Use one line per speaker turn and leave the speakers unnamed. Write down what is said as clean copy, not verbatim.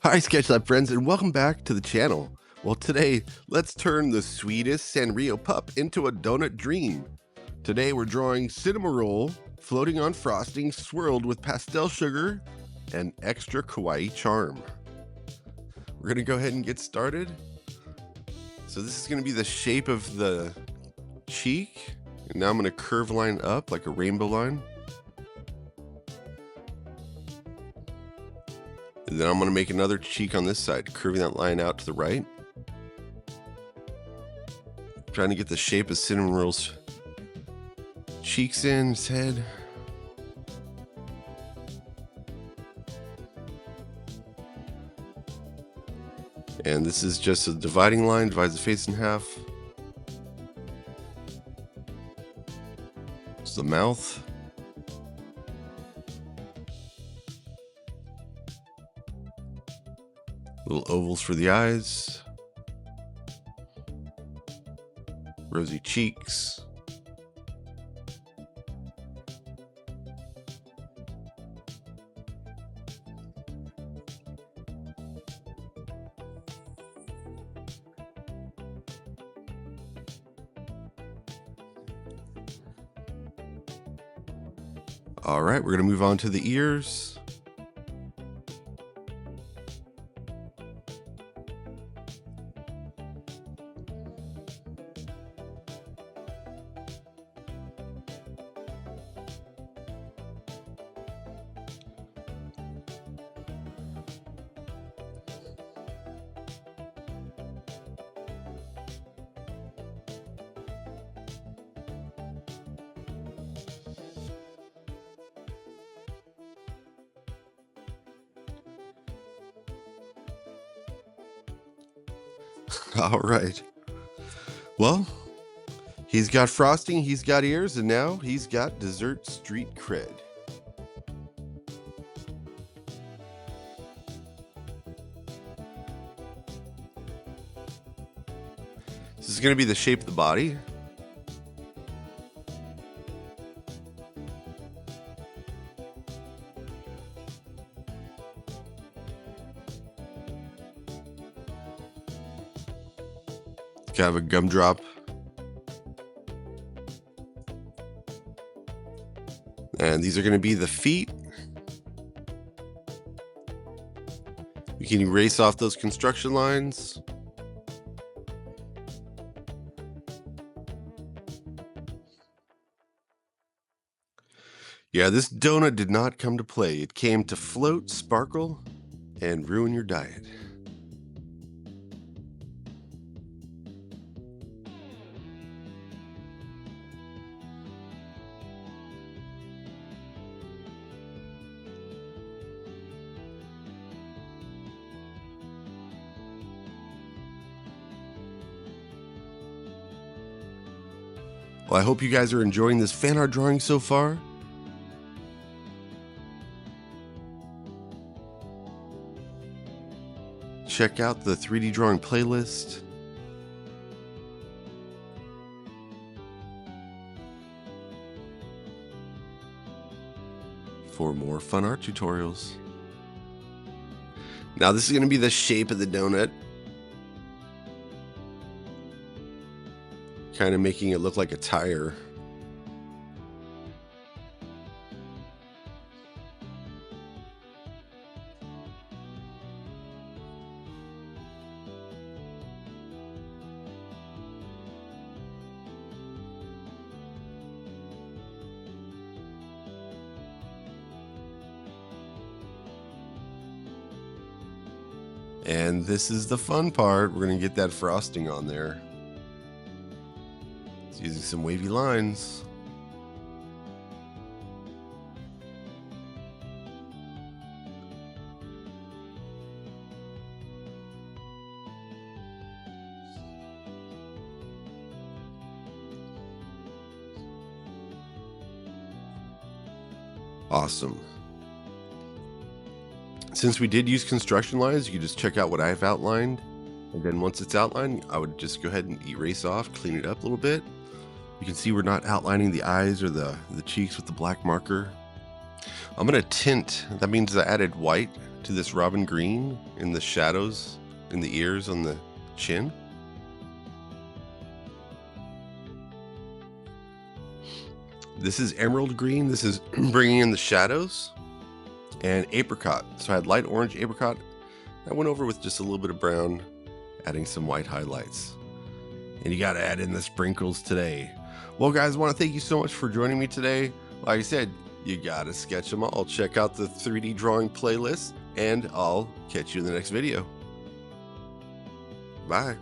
Hi Sketchlab friends and welcome back to the channel. Well, today let's turn the sweetest Sanrio pup into a donut dream. Today we're drawing Cinnamoroll floating on frosting swirled with pastel sugar and extra kawaii charm. We're gonna go ahead and get started. So this is gonna be the shape of the cheek, and now I'm gonna curve line up like a rainbow line. And then I'm going to make another cheek on this side, curving that line out to the right. Trying to get the shape of Cinnamoroll's cheeks in his head. And this is just a dividing line, divides the face in half. It's the mouth. Little ovals for the eyes. Rosy cheeks. All right, we're going to move on to the ears. All right. Well, he's got frosting, he's got ears, and now he's got dessert street cred. This is going to be the shape of the body. Kind of a gumdrop. And these are going to be the feet. You can erase off those construction lines. Yeah, this donut did not come to play. It came to float, sparkle, and ruin your diet. Well, I hope you guys are enjoying this fan art drawing so far. Check out the 3D drawing playlist. For more fun art tutorials. Now this is going to be the shape of the donut. Kind of making it look like a tire. And this is the fun part. We're going to get that frosting on there. It's using some wavy lines. Awesome. Since we did use construction lines, you can just check out what I've outlined. And then once it's outlined, I would just go ahead and erase off, clean it up a little bit. You can see we're not outlining the eyes or the cheeks with the black marker. I'm going to tint. That means I added white to this robin green in the shadows, in the ears, on the chin. This is emerald green. This is bringing in the shadows. And apricot. So I had light orange apricot. I went over with just a little bit of brown, adding some white highlights. And you got to add in the sprinkles today. Well, guys, I want to thank you so much for joining me today. Like I said, you got to sketch them all. Check out the 3D drawing playlist, and I'll catch you in the next video. Bye.